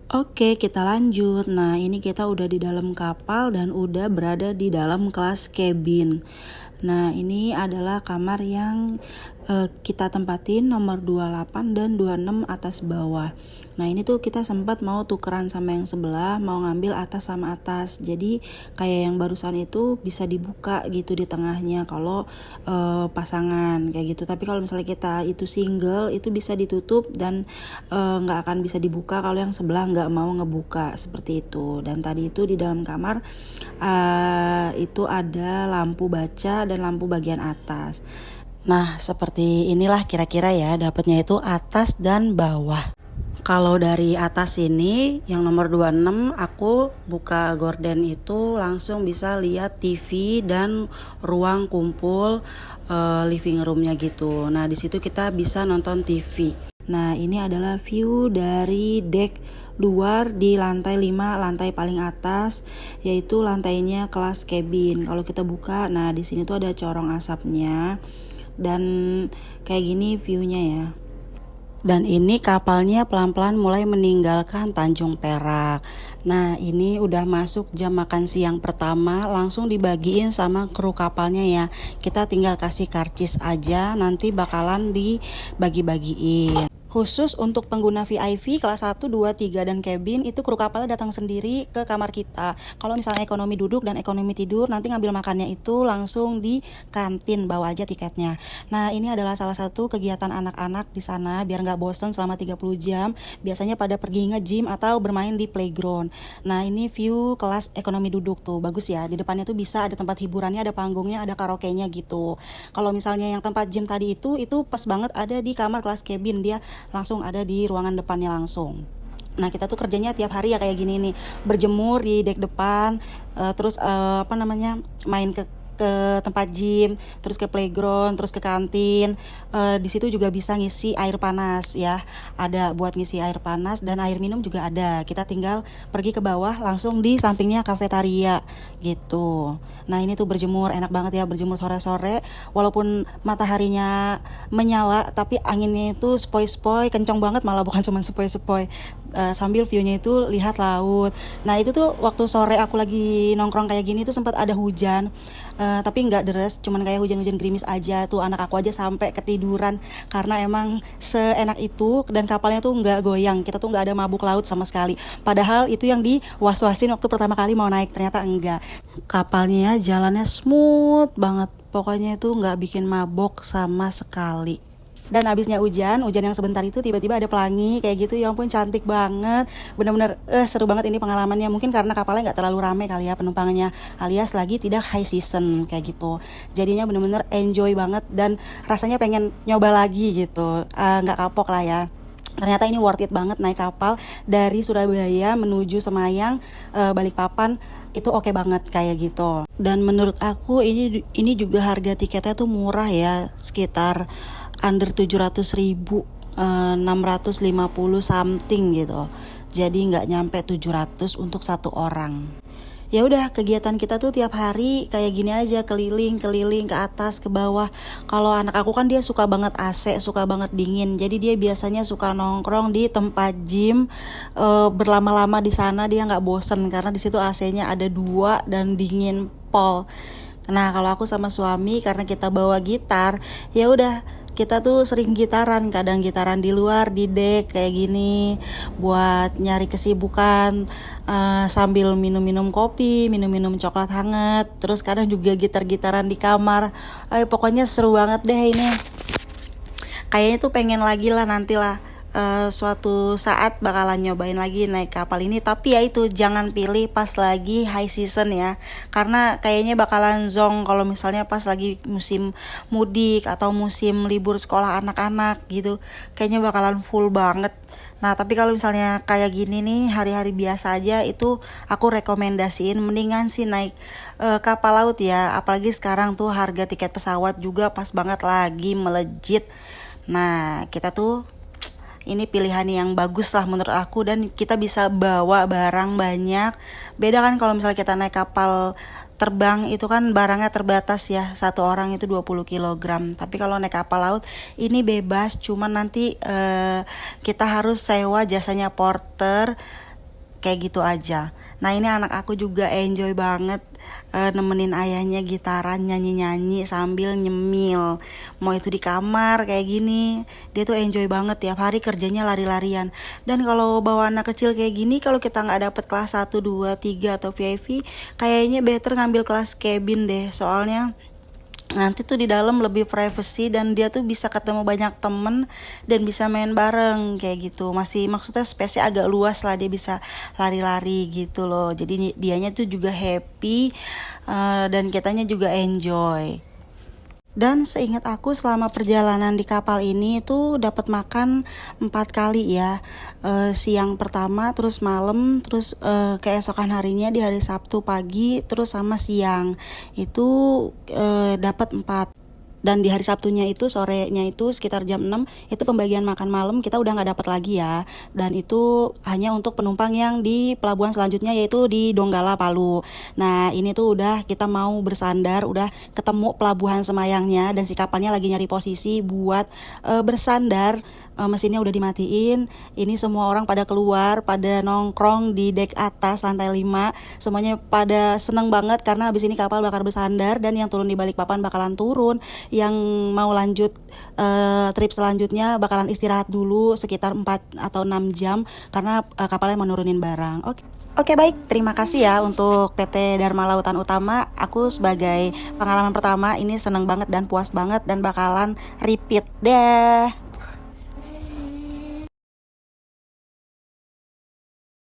Oke, kita lanjut. Nah, ini kita udah di dalam kapal dan udah berada di dalam kelas cabin. Nah, ini adalah kamar yang kita tempatin nomor 28 dan 26 atas bawah. Nah, ini tuh kita sempat mau tukeran sama yang sebelah, mau ngambil atas sama atas. Jadi kayak yang barusan itu bisa dibuka gitu di tengahnya kalau pasangan kayak gitu. Tapi kalau misalnya kita itu single, itu bisa ditutup dan nggak akan bisa dibuka kalau yang sebelah nggak mau ngebuka seperti itu. Dan tadi itu di dalam kamar itu ada lampu baca dan lampu bagian atas. Nah, seperti inilah kira-kira ya, dapatnya itu atas dan bawah. Kalau dari atas ini, yang nomor 26, aku buka gorden itu langsung bisa lihat TV dan ruang kumpul living roomnya gitu. Nah, di situ kita bisa nonton TV. Nah, ini adalah view dari deck luar di lantai 5, lantai paling atas, yaitu lantainya kelas cabin. Kalau kita buka, nah di sini tuh ada corong asapnya. Dan kayak gini viewnya ya. Dan ini kapalnya pelan-pelan mulai meninggalkan Tanjung Perak. Nah, ini udah masuk jam makan siang pertama, langsung dibagiin sama kru kapalnya ya. Kita tinggal kasih karcis aja, nanti bakalan dibagi-bagiin. Khusus untuk pengguna VIP kelas 1, 2, 3 dan cabin itu kru kapalnya datang sendiri ke kamar kita. Kalau misalnya ekonomi duduk dan ekonomi tidur, nanti ngambil makannya itu langsung di kantin, bawa aja tiketnya. Nah, ini adalah salah satu kegiatan anak-anak di sana biar nggak bosen selama 30 jam. Biasanya pada pergi nge-gym atau bermain di playground. Nah, ini view kelas ekonomi duduk tuh, bagus ya. Di depannya tuh bisa ada tempat hiburannya, ada panggungnya, ada karaoke-nya gitu. Kalau misalnya yang tempat gym tadi itu pas banget ada di kamar kelas cabin, dia langsung ada di ruangan depannya langsung. Nah, kita tuh kerjanya tiap hari ya kayak gini nih, berjemur di dek depan, terus main ke tempat gym, terus ke playground, terus ke kantin. Di situ juga bisa ngisi air panas ya. Ada buat ngisi air panas dan air minum juga ada. Kita tinggal pergi ke bawah langsung di sampingnya kafetaria gitu. Nah, ini tuh berjemur enak banget ya, berjemur sore-sore walaupun mataharinya menyala tapi anginnya itu sepoi-sepoi, kencang banget, malah bukan cuma sepoi-sepoi. Sambil viewnya itu lihat laut. Nah, itu tuh waktu sore aku lagi nongkrong kayak gini tuh sempat ada hujan. Tapi nggak deres, cuman kayak hujan-hujan gerimis aja. Tuh anak aku aja sampai ketiduran karena emang seenak itu dan kapalnya tuh nggak goyang. Kita tuh nggak ada mabuk laut sama sekali. Padahal itu yang was-wasin waktu pertama kali mau naik, ternyata enggak. Kapalnya jalannya smooth banget. Pokoknya itu nggak bikin mabok sama sekali. Dan abisnya hujan yang sebentar itu tiba-tiba ada pelangi kayak gitu, ya ampun cantik banget, bener-bener seru banget ini pengalamannya. Mungkin karena kapalnya nggak terlalu rame kali ya penumpangnya, alias lagi tidak high season kayak gitu, jadinya bener-bener enjoy banget dan rasanya pengen nyoba lagi gitu, nggak kapok lah ya. Ternyata ini worth it banget naik kapal dari Surabaya menuju Semayang, Balikpapan, itu oke banget kayak gitu. Dan menurut aku ini juga harga tiketnya tuh murah ya, sekitar under 700.000, 650 something gitu. Jadi nggak nyampe 700 untuk satu orang. Ya udah, kegiatan kita tuh tiap hari kayak gini aja, keliling ke atas ke bawah. Kalau anak aku kan dia suka banget AC, suka banget dingin, jadi dia biasanya suka nongkrong di tempat gym, berlama-lama di sana. Dia nggak bosen karena di situ AC-nya ada 2 dan dingin pol. Nah, kalau aku sama suami karena kita bawa gitar, ya udah kita tuh sering gitaran, kadang gitaran di luar di dek kayak gini buat nyari kesibukan, sambil minum-minum kopi, minum-minum coklat hangat. Terus kadang juga gitar-gitaran di kamar. Pokoknya seru banget deh ini. Kayaknya tuh pengen lagi lah nantilah, suatu saat bakalan nyobain lagi naik kapal ini. Tapi ya itu, jangan pilih pas lagi high season ya, karena kayaknya bakalan zong kalau misalnya pas lagi musim mudik atau musim libur sekolah anak-anak gitu, kayaknya bakalan full banget. Nah, tapi kalau misalnya kayak gini nih, hari-hari biasa aja, itu aku rekomendasiin mendingan sih naik kapal laut ya. Apalagi sekarang tuh harga tiket pesawat juga pas banget lagi melejit. Nah, kita tuh ini pilihan yang bagus lah menurut aku, dan kita bisa bawa barang banyak. Beda kan kalau misalnya kita naik kapal terbang itu kan barangnya terbatas ya, satu orang itu 20 kg. Tapi kalau naik kapal laut ini bebas, cuman nanti kita harus sewa jasanya porter kayak gitu aja. Nah ini anak aku juga enjoy banget nemenin ayahnya gitaran nyanyi-nyanyi sambil nyemil. Mau itu di kamar kayak gini, dia tuh enjoy banget tiap hari kerjanya lari-larian. Dan kalau bawa anak kecil kayak gini, kalau kita nggak dapet kelas 1, 2, 3 atau VIP, kayaknya better ngambil kelas cabin deh. Soalnya nanti tuh di dalam lebih privacy dan dia tuh bisa ketemu banyak temen dan bisa main bareng kayak gitu. Masih maksudnya space agak luas lah, dia bisa lari-lari gitu loh. Jadi dianya tuh juga happy, dan kitanya juga enjoy. Dan seingat aku selama perjalanan di kapal ini tuh dapat makan 4 kali ya. Siang pertama, terus malam, terus keesokan harinya di hari Sabtu pagi, terus sama siang. Itu dapat 4. Dan di hari Sabtunya itu sorenya itu sekitar jam 6 itu pembagian makan malam kita udah nggak dapat lagi ya. Dan itu hanya untuk penumpang yang di pelabuhan selanjutnya yaitu di Donggala Palu. Nah ini tuh udah kita mau bersandar, udah ketemu pelabuhan Semayangnya dan si kapalnya lagi nyari posisi buat bersandar. Mesinnya udah dimatiin. Ini semua orang pada keluar, pada nongkrong di dek atas lantai 5. Semuanya pada seneng banget karena abis ini kapal bakal bersandar dan yang turun di Balikpapan bakalan turun. Yang mau lanjut trip selanjutnya bakalan istirahat dulu sekitar 4 atau 6 jam karena kapalnya mau nurunin barang. Oke baik, terima kasih ya untuk PT Dharma Lautan Utama. Aku sebagai pengalaman pertama ini seneng banget dan puas banget dan bakalan repeat deh.